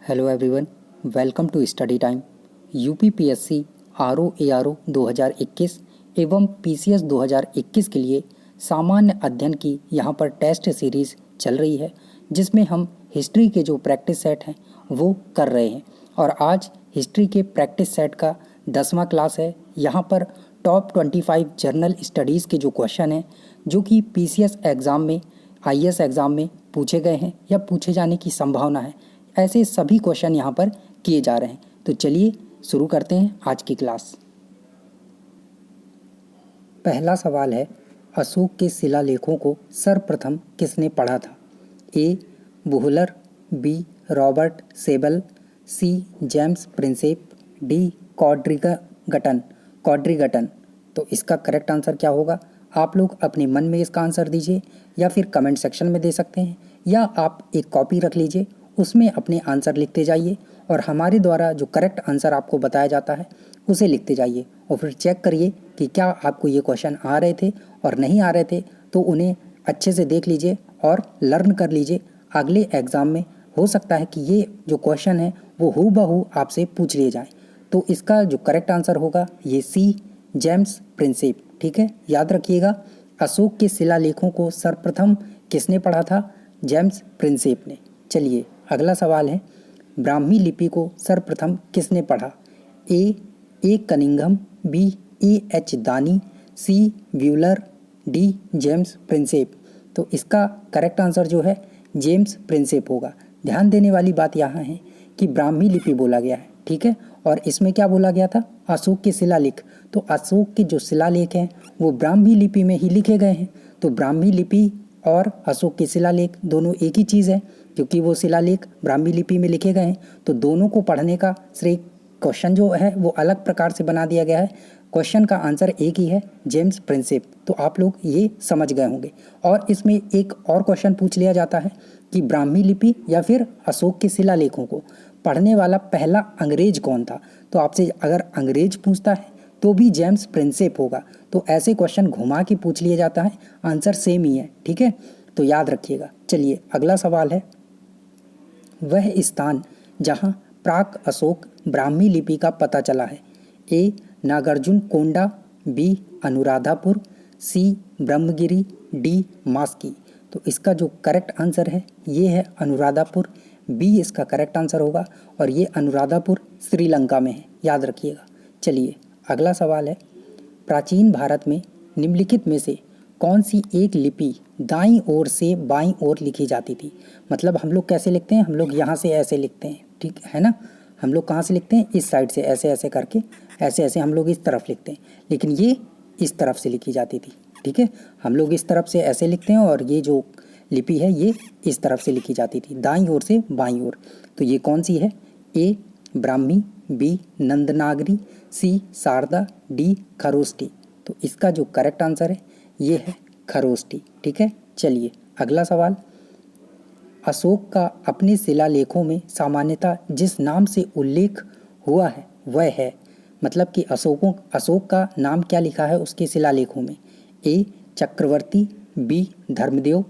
Hello everyone, welcome to study time. UPPSC RO 2021 एवं PCS 2021 के लिए सामान्य अध्ययन की यहाँ पर टेस्ट सीरीज़ चल रही है, जिसमें हम हिस्ट्री के जो प्रैक्टिस सेट हैं वो कर रहे हैं। और आज हिस्ट्री के प्रैक्टिस सेट का 10वां क्लास है। यहाँ पर टॉप 25 जर्नल स्टडीज़ के जो क्वेश्चन हैं, जो कि पीसीएस एग्ज़ाम में, आईएएस एग्ज़ाम में पूछे गए हैं या पूछे जाने की संभावना है, ऐसे सभी क्वेश्चन यहाँ पर किए जा रहे हैं। तो चलिए शुरू करते हैं आज की क्लास। पहला सवाल है, अशोक के शिलालेखों को सर्वप्रथम किसने पढ़ा था? A. Buhler, B. Robert Sewell, C. James Prinsep, D. Codrington. तो इसका करेक्ट आंसर क्या होगा? आप लोग अपने मन में इसका आंसर दीजिए या फिर कमेंट सेक्शन में दे सकते हैं, या आप एक कॉपी रख लीजिए, उसमें अपने आंसर लिखते जाइए और हमारे द्वारा जो करेक्ट आंसर आपको बताया जाता है उसे लिखते जाइए। और फिर चेक करिए कि क्या आपको ये क्वेश्चन आ रहे थे, और नहीं आ रहे थे तो उन्हें अच्छे से देख लीजिए और लर्न कर लीजिए। अगले एग्ज़ाम में हो सकता है कि ये जो क्वेश्चन है वो हूबहू आपसे पूछ लिए जाए। तो इसका जो करेक्ट आंसर होगा ये सी. James Prinsep. ठीक है, याद रखिएगा, अशोक के शिलालेखों को सर्वप्रथम किसने पढ़ा था? जेम्स प्रिंसेप ने। चलिए अगला सवाल है, ब्राह्मी लिपि को सर्वप्रथम किसने पढ़ा? ए Cunningham, B. H Dani, C. Buhler, D. James Prinsep. तो इसका करेक्ट आंसर जो है जेम्स प्रिंसेप होगा। ध्यान देने वाली बात यहाँ है कि ब्राह्मी लिपि बोला गया है, ठीक है, और इसमें क्या बोला गया था? अशोक के शिलालेख। तो अशोक के जो शिलालेख हैं वो ब्राह्मी लिपि में ही लिखे गए हैं। तो ब्राह्मी लिपि और अशोक के शिलालेख दोनों एक ही चीज़ है, क्योंकि वो शिलालेख ब्राह्मी लिपि में लिखे गए हैं। तो दोनों को पढ़ने का श्रेय, क्वेश्चन जो है वो अलग प्रकार से बना दिया गया है। क्वेश्चन का आंसर एक ही है, जेम्स प्रिंसेप। तो आप लोग ये समझ गए होंगे। और इसमें एक और क्वेश्चन पूछ लिया जाता है कि ब्राह्मी लिपि या फिर अशोक के शिलालेखों को पढ़ने वाला पहला अंग्रेज कौन था? तो आपसे अगर अंग्रेज पूछता है तो भी जेम्स प्रिंसेप होगा। तो ऐसे क्वेश्चन घुमा के पूछ लिया जाता है, आंसर सेम ही है, ठीक है, तो याद रखिएगा। चलिए अगला सवाल है, वह स्थान जहां प्राक अशोक ब्राह्मी लिपि का पता चला है? ए. नागार्जुन कोंडा, बी. अनुराधापुर, सी. ब्रह्मगिरी, डी. मास्की। तो इसका जो करेक्ट आंसर है ये है अनुराधापुर। बी इसका करेक्ट आंसर होगा, और ये अनुराधापुर श्रीलंका में है, याद रखिएगा। चलिए अगला सवाल है, प्राचीन भारत में निम्नलिखित में से कौन सी एक लिपि दाईं ओर से बाईं ओर लिखी जाती थी? मतलब हम लोग कैसे लिखते हैं? हम लोग यहाँ से ऐसे लिखते हैं, ठीक है ना। हम लोग कहाँ से लिखते हैं? इस साइड से ऐसे ऐसे करके, ऐसे ऐसे हम लोग इस तरफ लिखते हैं, लेकिन ये इस तरफ से लिखी जाती थी, ठीक है। हम लोग इस तरफ से ऐसे लिखते हैं और ये जो लिपि है ये इस तरफ से लिखी जाती थी, दाईं ओर से बाईं ओर। तो ये कौन सी है? ए. ब्राह्मी, बी. नंदनागरी, सी. शारदा, डी. खरोष्टी। तो इसका जो करेक्ट आंसर है ये है खरोष्टी, ठीक है। चलिए अगला सवाल, अशोक का अपने शिलालेखों में सामान्यतः जिस नाम से उल्लेख हुआ है वह है, मतलब कि अशोक का नाम क्या लिखा है उसके शिलालेखों में? ए. चक्रवर्ती, बी. धर्मदेव,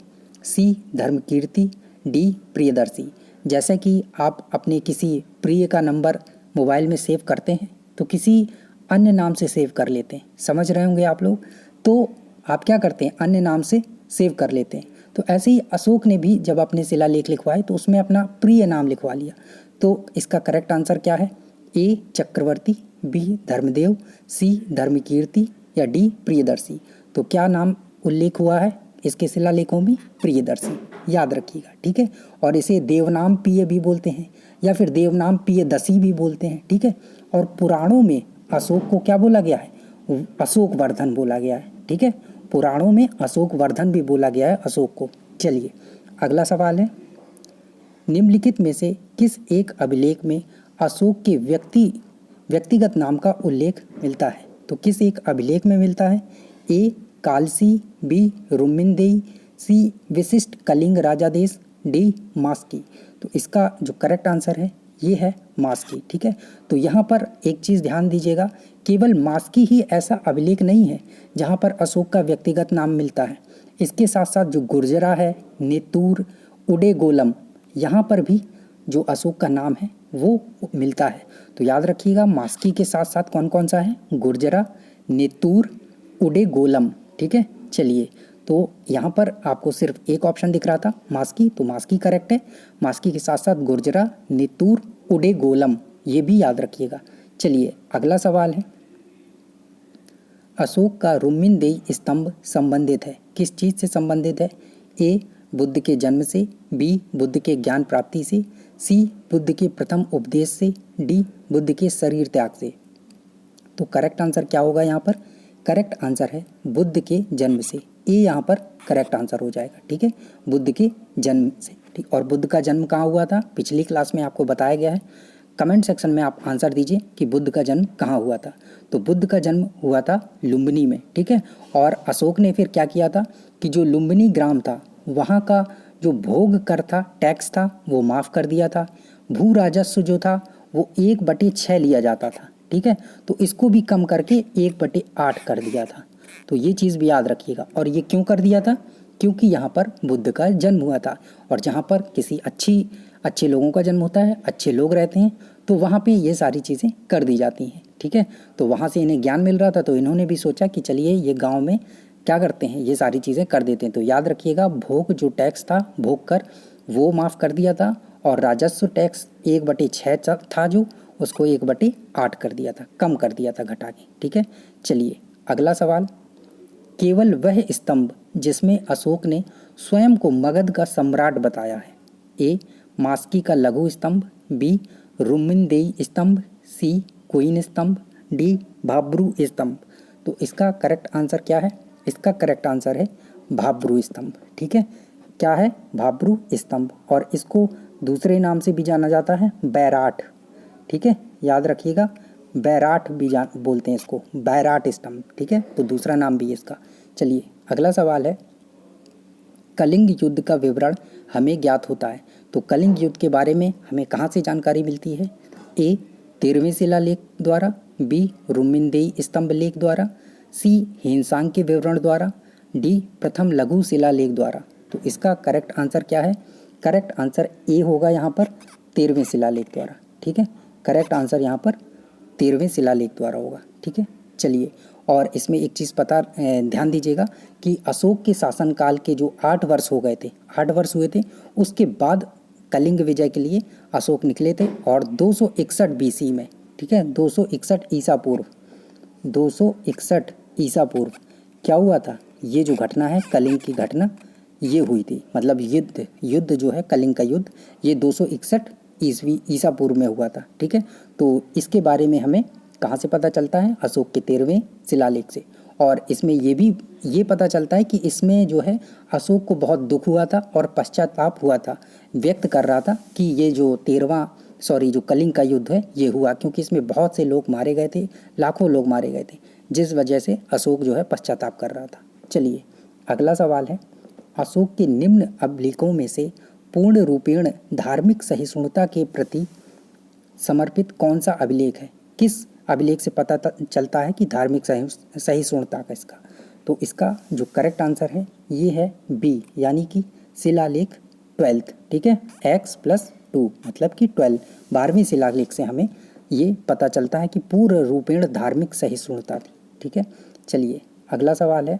सी. धर्मकीर्ति, डी. प्रियदर्शी। जैसे कि आप अपने किसी प्रिय का नंबर मोबाइल में सेव करते हैं तो किसी अन्य नाम से सेव कर लेते हैं, समझ रहे होंगे आप लोग। तो आप क्या करते हैं? अन्य नाम से सेव कर लेते हैं। तो ऐसे ही अशोक ने भी जब अपने शिलालेख लिखवाए तो उसमें अपना प्रिय नाम लिखवा लिया। तो इसका करेक्ट आंसर क्या है? ए. चक्रवर्ती, बी. धर्मदेव, सी. धर्मकीर्ति, या डी. प्रियदर्शी। तो क्या नाम उल्लेख हुआ है इसके शिलालेखों में? प्रियदर्शी, याद रखिएगा, ठीक है। और इसे देवनाम प्रिय भी बोलते हैं या फिर देवनाम प्रियदर्शी भी बोलते हैं, ठीक है। और पुराणों में अशोक को क्या बोला गया है? अशोक वर्धन बोला गया है, ठीक है। पुराणों में अशोक वर्धन भी बोला गया है अशोक को। चलिए अगला सवाल है, निम्नलिखित में से किस एक अभिलेख में अशोक के व्यक्तिगत नाम का उल्लेख मिलता है? तो किस एक अभिलेख में मिलता है? ए. कालसी, बी. रुमिनदेई, सी. विशिष्ट कलिंग राजादेश, डी. मास्की। तो इसका जो करेक्ट आंसर है ये है मास्की, ठीक है। तो यहाँ पर एक चीज़ ध्यान दीजिएगा, केवल मास्की ही ऐसा अभिलेख नहीं है जहाँ पर अशोक का व्यक्तिगत नाम मिलता है। इसके साथ साथ जो गुर्जरा है, नेतूर, उडेगोलम, यहाँ पर भी जो अशोक का नाम है वो मिलता है। तो याद रखिएगा मास्की के साथ साथ कौन कौन सा है, गुर्जरा, नेतूर, उडेगोलम। ठीक है, चलिए तो यहाँ पर आपको सिर्फ एक ऑप्शन दिख रहा था मास्की, तो मास्की करेक्ट है। मास्की के साथ साथ गुर्जरा, नेतूर, उडेगोलम, ये भी याद रखिएगा। चलिए अगला सवाल है, अशोक का रुम्मिनदेही स्तंभ संबंधित है, किस चीज़ से संबंधित है? ए बुद्ध के जन्म से, बी बुद्ध के ज्ञान प्राप्ति से, सी बुद्ध के प्रथम उपदेश से, डी बुद्ध के शरीर त्याग से। तो करेक्ट आंसर क्या होगा यहाँ पर? करेक्ट आंसर है बुद्ध के जन्म से। ए यहाँ पर करेक्ट आंसर हो जाएगा। ठीक है, बुद्ध के जन्म से। ठीक, और बुद्ध का जन्म कहाँ हुआ था? पिछली क्लास में आपको बताया गया है। कमेंट सेक्शन में आप आंसर दीजिए कि बुद्ध का जन्म कहाँ हुआ था। तो बुद्ध का जन्म हुआ था लुम्बिनी में। ठीक है, और अशोक ने फिर क्या किया था कि जो लुम्बिनी ग्राम था वहाँ का जो भोग कर था, टैक्स था, वो माफ़ कर दिया था। भू राजस्व जो था वो 1/6 लिया जाता था। ठीक है, तो इसको भी कम करके 1/8 कर दिया था। तो ये चीज़ भी याद रखिएगा। और ये क्यों कर दिया था? क्योंकि यहाँ पर बुद्ध का जन्म हुआ था, और जहाँ पर किसी अच्छे लोगों का जन्म होता है, अच्छे लोग रहते हैं, तो वहाँ पे ये सारी चीज़ें कर दी जाती हैं। ठीक है, तो वहाँ से इन्हें ज्ञान मिल रहा था, तो इन्होंने भी सोचा कि चलिए ये गांव में क्या करते हैं, ये सारी चीज़ें कर देते हैं। तो याद रखिएगा भोग जो टैक्स था, भोग कर, वो माफ़ कर दिया था, और राजस्व टैक्स 1/6 था जो, उसको 1/8 कर दिया था, कम कर दिया था घटा के। ठीक है, चलिए अगला सवाल, केवल वह स्तंभ जिसमें अशोक ने स्वयं को मगध का सम्राट बताया है। ए मास्की का लघु स्तंभ, बी रुम्मिनदेही स्तंभ, सी क्वीन स्तंभ, डी भाब्रू स्तंभ। तो इसका करेक्ट आंसर क्या है? इसका करेक्ट आंसर है भाब्रू स्तंभ। ठीक है, क्या है? भाब्रू स्तंभ, और इसको दूसरे नाम से भी जाना जाता है बैराट। ठीक है, याद रखिएगा, बैराट भी बोलते हैं इसको, बैराट स्तंभ। ठीक है, तो दूसरा नाम भी है इसका। चलिए अगला सवाल है, कलिंग युद्ध का विवरण हमें ज्ञात होता है, तो कलिंग युद्ध के बारे में हमें कहाँ से जानकारी मिलती है? ए 13वें शिलालेख द्वारा, बी रुम्मिनदेही स्तंभ लेख द्वारा, सी हिंसांग के विवरण द्वारा, डी प्रथम लघु शिलालेख द्वारा। तो इसका करेक्ट आंसर क्या है? करेक्ट आंसर ए होगा यहाँ पर 13वें शिलालेख द्वारा। ठीक है, करेक्ट आंसर यहाँ पर 13वें शिलालेख द्वारा होगा। ठीक है, चलिए, और इसमें एक चीज़ ध्यान दीजिएगा कि अशोक के शासनकाल के जो 8 वर्ष हो गए थे, 8 वर्ष हुए थे, उसके बाद कलिंग विजय के लिए अशोक निकले थे, और 261 BC में, ठीक है, 261 ईसा पूर्व, 261 ईसा पूर्व क्या हुआ था? ये जो घटना है कलिंग की घटना, ये हुई थी। मतलब युद्ध जो है कलिंग का युद्ध, ये 261 ईसा पूर्व में हुआ था। ठीक है, तो इसके बारे में हमें कहाँ से पता चलता है? अशोक के 13वें शिलालेख से। और इसमें ये पता चलता है कि इसमें जो है अशोक को बहुत दुख हुआ था और पश्चाताप हुआ था, व्यक्त कर रहा था कि ये जो जो कलिंग का युद्ध है ये हुआ, क्योंकि इसमें बहुत से लोग मारे गए थे, लाखों लोग मारे गए थे, जिस वजह से अशोक जो है पश्चाताप कर रहा था। चलिए अगला सवाल है, अशोक के निम्न अभिलेखों में से पूर्ण रूपेण धार्मिक सहिष्णुता के प्रति समर्पित कौन सा अभिलेख है? किस अभिलेख से पता चलता है कि धार्मिक सहिष्णुता का इसका? तो इसका जो करेक्ट आंसर है ये है बी, यानी कि शिलालेख 12। ठीक है, X+2 मतलब कि 12वें शिलालेख से हमें ये पता चलता है कि पूर्ण रूपेण धार्मिक सहिष्णुता थी। ठीक है, चलिए अगला सवाल है,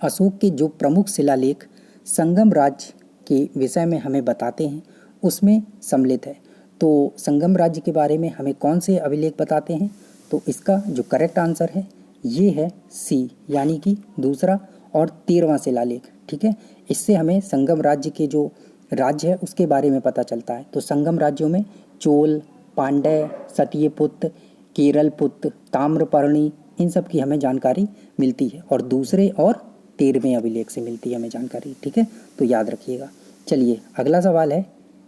अशोक के जो प्रमुख शिलालेख संगम राज्य के विषय में हमें बताते हैं उसमें सम्मिलित है। तो संगम राज्य के बारे में हमें कौन से अभिलेख बताते हैं? तो इसका जो करेक्ट आंसर है ये है सी, यानी कि दूसरा और 13वां शिलालेख। ठीक है, इससे हमें संगम राज्य के जो राज्य है उसके बारे में पता चलता है। तो संगम राज्यों में चोल, पांड्य, सत्यपुत्र, केरलपुत्र, ताम्रपर्णी, इन सब की हमें जानकारी मिलती है, और दूसरे और 13वें अभिलेख से मिलती है हमें जानकारी। ठीक है, तो याद रखिएगा। चलिए अगला सवाल है,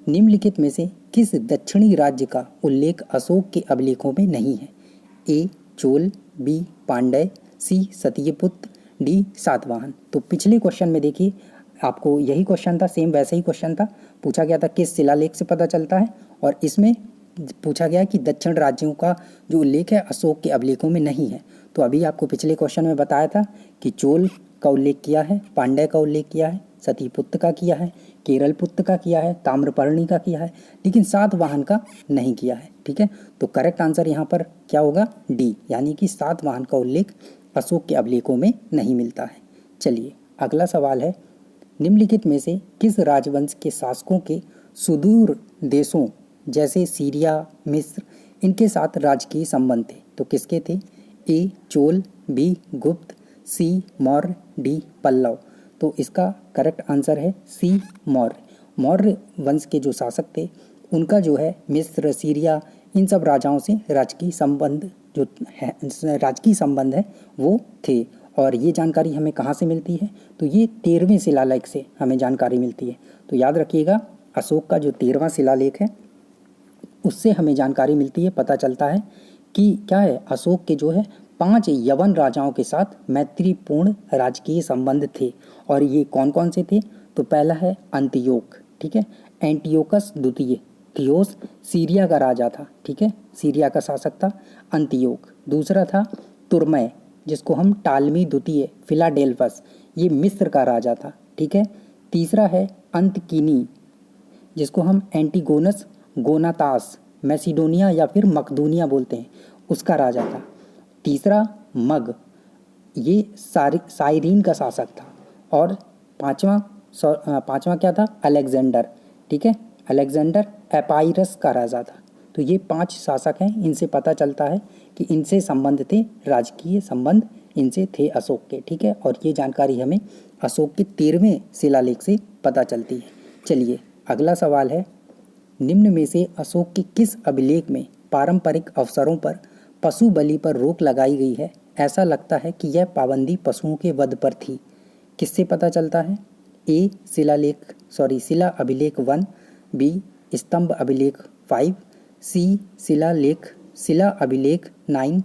निम्नलिखित में से किस दक्षिणी राज्य का उल्लेख अशोक के अभिलेखों में नहीं है? ए चोल, बी पांड्य, सी सत्यपुत्र, डी सातवाहन। तो पिछले क्वेश्चन में देखिए आपको यही क्वेश्चन था, सेम वैसे ही क्वेश्चन था, पूछा गया था किस शिलालेख से पता चलता है, और इसमें पूछा गया कि दक्षिण राज्यों का जो उल्लेख है अशोक के अभिलेखों में नहीं है। तो अभी आपको पिछले क्वेश्चन में बताया था कि चोल का उल्लेख किया है, पांड्य का उल्लेख किया है, सत्यपुत्र का किया है, केरलपुत्र का किया है, ताम्रपर्णी का किया है, लेकिन सातवाहन का नहीं किया है। ठीक है, तो करेक्ट आंसर यहाँ पर क्या होगा? डी, यानी कि सातवाहन का उल्लेख अशोक के अभिलेखों में नहीं मिलता है। चलिए अगला सवाल है, निम्नलिखित में से किस राजवंश के शासकों के सुदूर देशों जैसे सीरिया, मिस्र, इनके साथ राजकीय संबंध थे? तो किसके थे? ए चोल, बी गुप्त, सी मौर्य, डी पल्लव। तो इसका करेक्ट आंसर है सी मौर्य। मौर्य वंश के जो शासक थे उनका जो है मिस्र, सीरिया, इन सब राजाओं से राजकीय संबंध जो है, राजकीय संबंध है वो थे। और ये जानकारी हमें कहाँ से मिलती है? तो ये 13वें शिलालेख से हमें जानकारी मिलती है। तो याद रखिएगा, अशोक का जो 13वां शिलालेख है उससे हमें जानकारी मिलती है, पता चलता है कि क्या है, अशोक के जो है 5 यवन राजाओं के साथ मैत्रीपूर्ण राजकीय संबंध थे। और ये कौन कौन से थे? तो पहला है अंतियोक, ठीक है, एंटियोकस द्वितीय। थियोस सीरिया का राजा था, ठीक है, सीरिया का शासक था अंतियोक। दूसरा था तुर्मय, जिसको हम टालमी द्वितीय, फिलाडेल्फस, ये मिस्र का राजा था, ठीक है। तीसरा है अंतकिनी, जिसको हम एंटीगोनस गोनातास, मैसिडोनिया या फिर मकदूनिया बोलते हैं, उसका राजा था। तीसरा मग, ये साइरीन का शासक था। और पांचवा क्या था? अलेक्जेंडर, ठीक है, अलेक्जेंडर एपाइरस का राजा था। तो ये 5 शासक हैं, इनसे पता चलता है कि इनसे संबंध थे, राजकीय संबंध इनसे थे अशोक के, ठीक है। और ये जानकारी हमें अशोक के 13वें शिलालेख से पता चलती है। चलिए अगला सवाल है, निम्न में से अशोक के किस अभिलेख में पारंपरिक अवसरों पर पशु बलि पर रोक लगाई गई है? ऐसा लगता है कि यह पाबंदी पशुओं के वध पर थी। किससे पता चलता है? ए शिला अभिलेख 1, बी स्तंभ अभिलेख 5, सी शिला अभिलेख 9,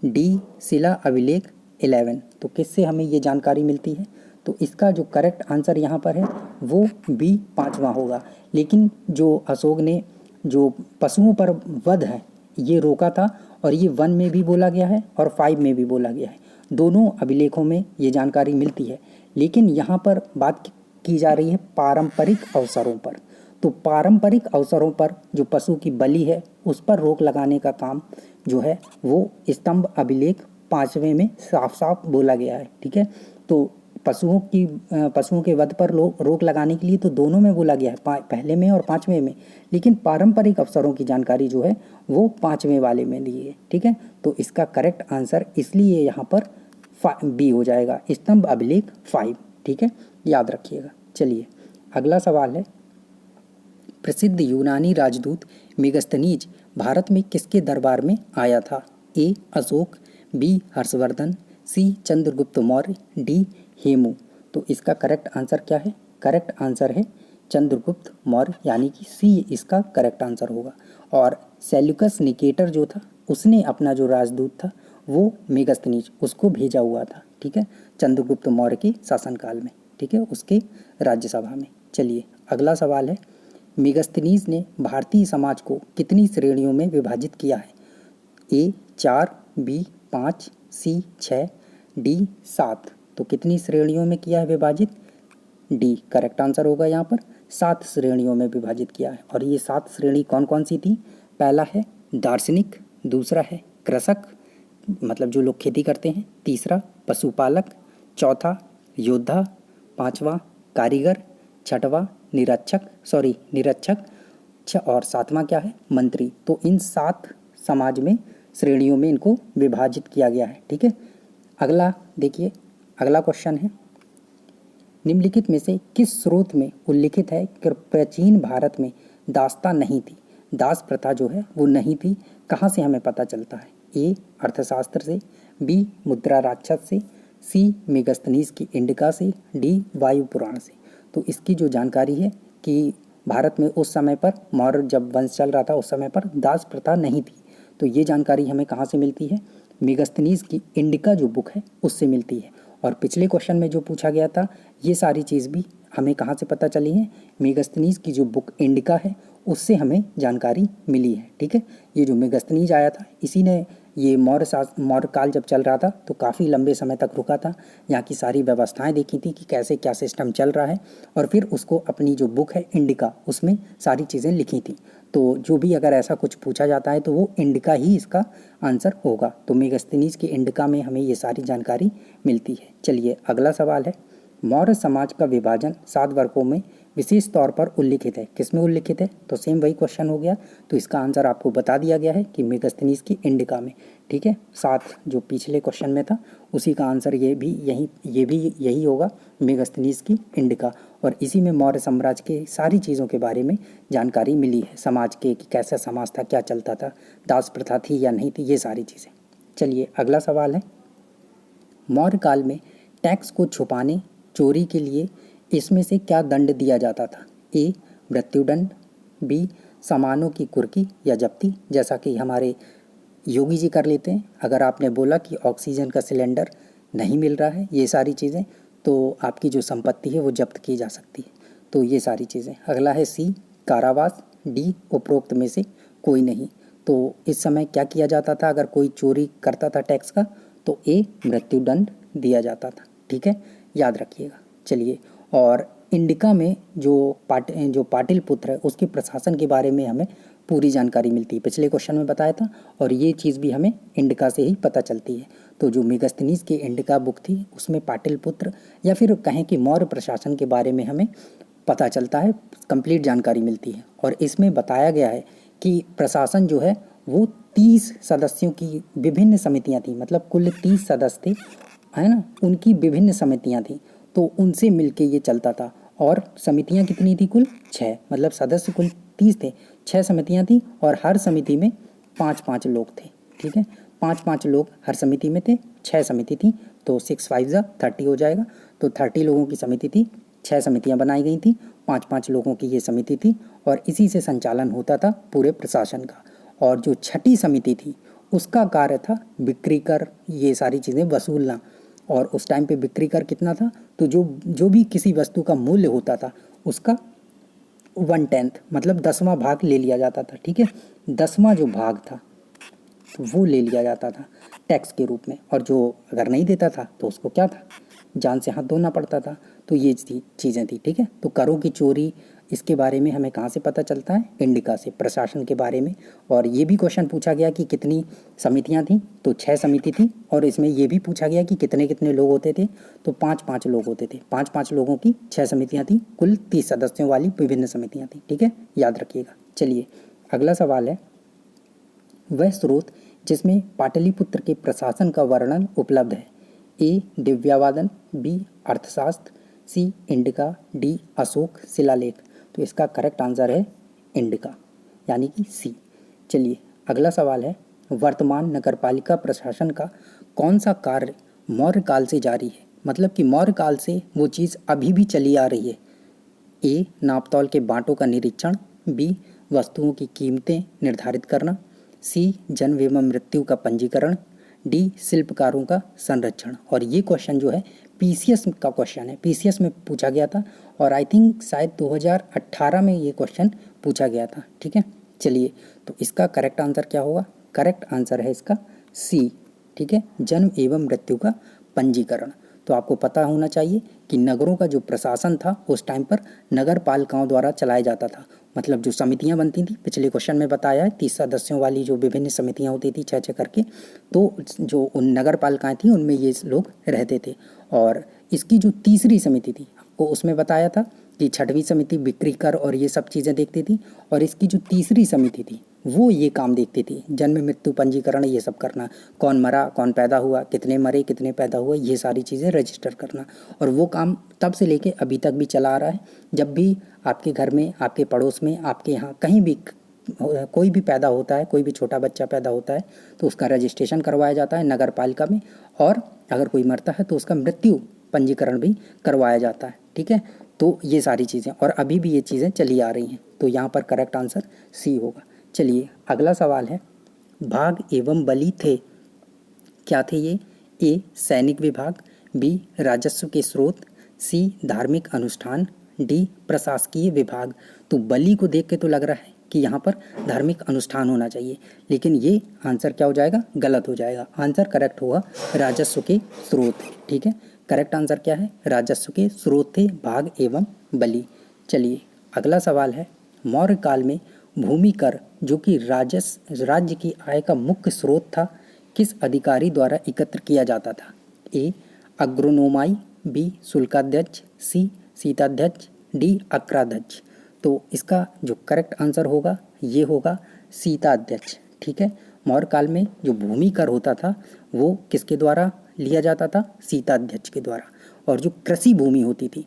डी शिला अभिलेख 11। तो किससे हमें ये जानकारी मिलती है? तो इसका जो करेक्ट आंसर यहाँ पर है वो बी 5वां होगा। लेकिन जो अशोक ने जो पशुओं पर वध है ये रोका था, और ये 1 में भी बोला गया है और 5 में भी बोला गया है, दोनों अभिलेखों में ये जानकारी मिलती है। लेकिन यहाँ पर बात की जा रही है पारंपरिक अवसरों पर। तो पारंपरिक अवसरों पर जो पशु की बलि है उस पर रोक लगाने का काम जो है वो स्तंभ अभिलेख 5वें में साफ साफ बोला गया है, ठीक है। तो पशुओं के वध पर रोक लगाने के लिए तो दोनों में बोला गया है, पहले में और 5वें में। लेकिन पारंपरिक अवसरों की जानकारी जो है वो 5वें वाले में दी है, ठीक है। तो इसका करेक्ट आंसर इसलिए यहाँ पर बी हो जाएगा, स्तंभ अभिलेख 5, ठीक है, याद रखिएगा। चलिए अगला सवाल है, प्रसिद्ध यूनानी राजदूत मेगस्थनीज भारत में किसके दरबार में आया था? ए अशोक, बी हर्षवर्धन, सी चंद्रगुप्त मौर्य, डी हेमू। तो इसका करेक्ट आंसर क्या है? करेक्ट आंसर है चंद्रगुप्त मौर्य, यानी कि सी इसका करेक्ट आंसर होगा। और सेल्यूकस निकेटर जो था उसने अपना जो राजदूत था वो मेगस्थनीज उसको भेजा हुआ था, ठीक है, चंद्रगुप्त मौर्य के शासनकाल में, ठीक है, उसके राज्यसभा में। चलिए अगला सवाल है, मेगस्थनीज ने भारतीय समाज को कितनी श्रेणियों में विभाजित किया है? ए 4, बी 5, सी 6, डी 7। तो कितनी श्रेणियों में किया है विभाजित? डी करेक्ट आंसर होगा, यहाँ पर 7 श्रेणियों में विभाजित किया है। और ये 7 श्रेणी कौन कौन सी थी? पहला है दार्शनिक, दूसरा है कृषक, मतलब जो लोग खेती करते हैं, तीसरा पशुपालक, चौथा योद्धा, 5वां कारीगर, छठवां निरक्षक, और 7वां क्या है? मंत्री। तो इन 7 समाज में श्रेणियों में इनको विभाजित किया गया है, ठीक है। अगला देखिए, अगला क्वेश्चन है, निम्नलिखित में से किस स्रोत में उल्लिखित है कि प्राचीन भारत में दासता नहीं थी? दास प्रथा जो है वो नहीं थी। कहाँ से हमें पता चलता है? ए अर्थशास्त्र से, बी मुद्रा राक्षस से, सी मेगस्थनीज की इंडिका से, डी वायु पुराण से। तो इसकी जो जानकारी है कि भारत में उस समय पर मौर्य जब वंश चल रहा था उस समय पर दास प्रथा नहीं थी। तो ये जानकारी हमें कहाँ से मिलती है? मेगस्थनीज की इंडिका जो बुक है उससे मिलती है। और पिछले क्वेश्चन में जो पूछा गया था ये सारी चीज़ भी हमें कहाँ से पता चली है? मेगस्थनीज की जो बुक इंडिका है उससे हमें जानकारी मिली है, ठीक है। ये जो मेगस्थनीज आया था इसी ने ये मौर्य काल जब चल रहा था तो काफ़ी लंबे समय तक रुका था। यहाँ की सारी व्यवस्थाएं देखी थी कि कैसे क्या सिस्टम चल रहा है, और फिर उसको अपनी जो बुक है इंडिका, उसमें सारी चीज़ें लिखी थी। तो जो भी अगर ऐसा कुछ पूछा जाता है तो वो इंडिका ही इसका आंसर होगा। तो मेगास्थनीज की इंडिका में हमें ये सारी जानकारी मिलती है। चलिए अगला सवाल है, मौर्य समाज का विभाजन 7 वर्गों में विशेष तौर पर उल्लिखित है, किसमें उल्लिखित है? तो सेम वही क्वेश्चन हो गया। तो इसका आंसर आपको बता दिया गया है कि मेगास्थनीज की इंडिका में। ठीक है, 7 जो पिछले क्वेश्चन में था उसी का आंसर ये भी यही होगा, मेगास्थनीज की इंडिका। और इसी में मौर्य साम्राज्य के सारी चीज़ों के बारे में जानकारी मिली है, समाज के कि कैसा समाज था, क्या चलता था, दास प्रथा थी या नहीं थी, ये सारी चीज़ें। चलिए अगला सवाल है, मौर्य काल में टैक्स को छुपाने, चोरी के लिए इसमें से क्या दंड दिया जाता था? ए मृत्युदंड, बी सामानों की कुर्की या जब्ती, जैसा कि हमारे योगी जी कर लेते हैं। अगर आपने बोला कि ऑक्सीजन का सिलेंडर नहीं मिल रहा है, ये सारी चीज़ें, तो आपकी जो संपत्ति है वो जब्त की जा सकती है। तो ये सारी चीज़ें। अगला है सी कारावास, डी उपरोक्त में से कोई नहीं। तो इस समय क्या किया जाता था अगर कोई चोरी करता था टैक्स का? तो ए मृत्युदंड दिया जाता था। ठीक है, याद रखिएगा। चलिए, और इंडिका में जो पाटिलपुत्र है उसके प्रशासन के बारे में हमें पूरी जानकारी मिलती है, पिछले क्वेश्चन में बताया था, और ये चीज़ भी हमें इंडिका से ही पता चलती है। तो जो मेगास्थनीज की इंडिका बुक थी उसमें पाटिलपुत्र या फिर कहें कि मौर्य प्रशासन के बारे में हमें पता चलता है, कंप्लीट जानकारी मिलती है। और इसमें बताया गया है कि प्रशासन जो है वो 30 सदस्यों की विभिन्न समितियाँ थी, मतलब कुल 30 सदस्य थे, है ना, उनकी विभिन्न समितियाँ थी, तो उनसे मिलके ये चलता था। और समितियाँ कितनी थी? कुल 6, मतलब सदस्य कुल 30 थे, 6 समितियाँ थी, और हर समिति में 5-5 लोग थे। ठीक है, 5-5 लोग हर समिति में थे, 6 समिति थी, तो 6 5 जा 30 हो जाएगा। तो 30 लोगों की समिति थी, 6 समितियाँ बनाई गई थी, 5-5 लोगों की ये समिति थी, और इसी से संचालन होता था पूरे प्रशासन का। और जो छठी समिति थी उसका कार्य था बिक्री कर, ये सारी चीज़ें वसूलना। और उस टाइम पे बिक्री कर कितना था? तो जो भी किसी वस्तु का मूल्य होता था उसका 1/10 मतलब 10वां भाग ले लिया जाता था। ठीक है, 10वां जो भाग था तो वो ले लिया जाता था टैक्स के रूप में, और जो अगर नहीं देता था तो उसको क्या था? जान से हाथ धोना पड़ता था। तो ये चीज़ें थी। ठीक है, तो करों की चोरी, इसके बारे में हमें कहाँ से पता चलता है? इंडिका से, प्रशासन के बारे में। और ये भी क्वेश्चन पूछा गया कि कितनी समितियाँ थीं? तो 6 समिति थी, और इसमें ये भी पूछा गया कि कितने कितने लोग होते थे? तो 5-5 लोग होते थे। 5-5 लोगों की 6 समितियाँ थीं, कुल 30 सदस्यों वाली विभिन्न समितियाँ थीं। ठीक है, याद रखिएगा। चलिए अगला सवाल है, वह स्रोत जिसमें पाटलिपुत्र के प्रशासन का वर्णन उपलब्ध है? ए दिव्यावादन, बी अर्थशास्त्र, सी इंडिका, डी अशोक शिलालेख। तो इसका करेक्ट आंसर है इंडिका, यानी कि सी। चलिए अगला सवाल है, वर्तमान नगरपालिका प्रशासन का कौन सा कार्य मौर्य काल से जारी है? मतलब कि मौर्य काल से वो चीज़ अभी भी चली आ रही है। ए नापतौल के बांटों का निरीक्षण, बी वस्तुओं की कीमतें निर्धारित करना, सी जन्म एवं मृत्यु का पंजीकरण, डी शिल्पकारों का संरक्षण। और ये क्वेश्चन जो है पीसीएस का क्वेश्चन है, पीसीएस में पूछा गया था, और आई थिंक शायद 2018 में ये क्वेश्चन पूछा गया था। ठीक है, चलिए तो इसका करेक्ट आंसर क्या होगा? करेक्ट आंसर है इसका सी। ठीक है, जन्म एवं मृत्यु का पंजीकरण। तो आपको पता होना चाहिए कि नगरों का जो प्रशासन था उस टाइम पर नगर पालिकाओं द्वारा चलाया जाता था। मतलब जो समितियां बनती थी, पिछले क्वेश्चन में बताया है, 30 सदस्यों वाली जो विभिन्न समितियां होती थी 6-6 करके, तो जो उन नगर पालिकाएं थी उनमें ये लोग रहते थे। और इसकी जो तीसरी समिति थी, आपको उसमें बताया था कि 6वीं समिति बिक्री कर और ये सब चीज़ें देखती थी, और इसकी जो तीसरी समिति थी वो ये काम देखती थी, जन्म मृत्यु पंजीकरण, ये सब करना, कौन मरा कौन पैदा हुआ, कितने मरे कितने पैदा हुए, ये सारी चीज़ें रजिस्टर करना। और वो काम तब से लेके अभी तक भी चला आ रहा है। जब भी आपके घर में, आपके पड़ोस में, आपके यहाँ कहीं भी कोई भी पैदा होता है, कोई भी छोटा बच्चा पैदा होता है, तो उसका रजिस्ट्रेशन करवाया जाता है नगर पालिका में, और अगर कोई मरता है तो उसका मृत्यु पंजीकरण भी करवाया जाता है। ठीक है, तो ये सारी चीज़ें, और अभी भी ये चीज़ें चली आ रही हैं। तो यहाँ पर करेक्ट आंसर सी होगा। चलिए अगला सवाल है, भाग एवं बलि थे, क्या थे ये? ए सैनिक विभाग, बी राजस्व के स्रोत, सी धार्मिक अनुष्ठान, डी प्रशासकीय विभाग। तो बलि को देख के तो लग रहा है कि यहाँ पर धार्मिक अनुष्ठान होना चाहिए, लेकिन ये आंसर क्या हो जाएगा, गलत हो जाएगा। आंसर करेक्ट होगा राजस्व के स्रोत। ठीक है, करेक्ट आंसर क्या है, राजस्व के स्रोत थे भाग एवं बलि। चलिए अगला सवाल है, मौर्य काल में भूमि कर जो कि राज्य की आय का मुख्य स्रोत था, किस अधिकारी द्वारा एकत्र किया जाता था? ए अग्रोनोमाई, बी शुल्काध्यक्ष, सी सीताध्यक्ष, डी अक्राध्यक्ष। तो इसका जो करेक्ट आंसर होगा ये होगा सीताध्यक्ष। ठीक है, मौर्य काल में जो भूमि कर होता था वो किसके द्वारा लिया जाता था, सीताध्यक्ष के द्वारा। और जो कृषि भूमि होती थी,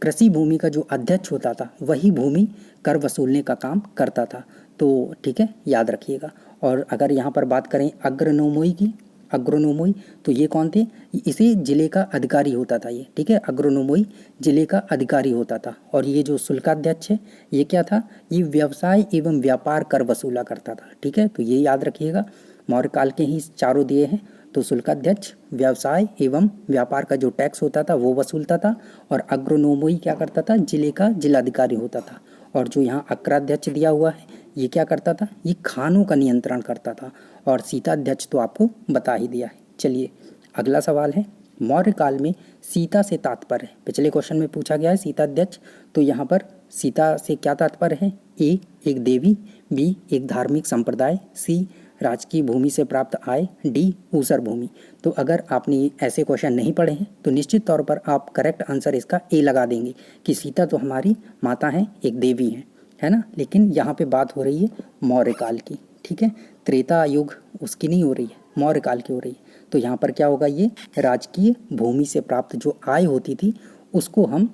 कृषि भूमि का जो अध्यक्ष होता था वही भूमि कर वसूलने का काम करता था। तो ठीक है, याद रखिएगा। और अगर यहाँ पर बात करें अग्रनोमोई की, अग्रोनोमोई, तो ये कौन थे, इसे जिले का अधिकारी होता था ये। ठीक है, अग्रोनोमोई जिले का अधिकारी होता था। और ये जो शुल्काध्यक्ष है ये क्या था, ये व्यवसाय एवं व्यापार कर वसूला करता था। ठीक है, तो ये याद रखिएगा, मौर्य काल के ही चारों दिए हैं। तो शुल्काध्यक्ष व्यवसाय एवं व्यापार का जो टैक्स होता था वो वसूलता था, और अग्रोनोमोई क्या करता था, जिले का जिलाधिकारी होता था। और जो यहाँ अक्राध्यक्ष दिया हुआ है ये क्या करता था, ये खानों का नियंत्रण करता था। और सीताध्यक्ष तो आपको बता ही दिया है। चलिए अगला सवाल है, मौर्य काल में सीता से तात्पर्य, पिछले क्वेश्चन में पूछा गया है सीताध्यक्ष, तो यहाँ पर सीता से क्या तात्पर्य है? ए एक देवी, बी एक धार्मिक संप्रदाय, सी राजकीय भूमि से प्राप्त आय, डी ऊसर भूमि। तो अगर आपने ऐसे क्वेश्चन नहीं पढ़े हैं तो निश्चित तौर पर आप करेक्ट आंसर इसका ए लगा देंगे कि सीता तो हमारी माता हैं, एक देवी हैं, है ना। लेकिन यहाँ पे बात हो रही है मौर्य काल की। ठीक है, त्रेता युग उसकी नहीं हो रही है, मौर्य काल की हो रही है। तो यहाँ पर क्या होगा, ये राजकीय भूमि से प्राप्त जो आय होती थी उसको हम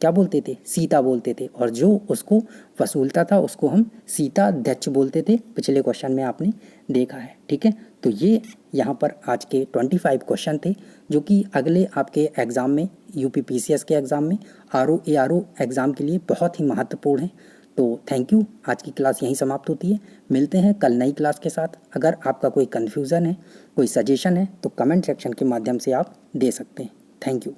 क्या बोलते थे, सीता बोलते थे, और जो उसको वसूलता था उसको हम सीताध्यक्ष बोलते थे। पिछले क्वेश्चन में आपने देखा है। ठीक है, तो ये यहाँ पर आज के 25 क्वेश्चन थे जो कि अगले आपके एग्ज़ाम में, यूपी पीसीएस के एग्ज़ाम में, आरओ एआरओ एग्ज़ाम के लिए बहुत ही महत्वपूर्ण है। तो थैंक यू, आज की क्लास यहीं समाप्त होती है। मिलते हैं कल नई क्लास के साथ। अगर आपका कोई कन्फ्यूज़न है, कोई सजेशन है तो कमेंट सेक्शन के माध्यम से आप दे सकते हैं। Thank you.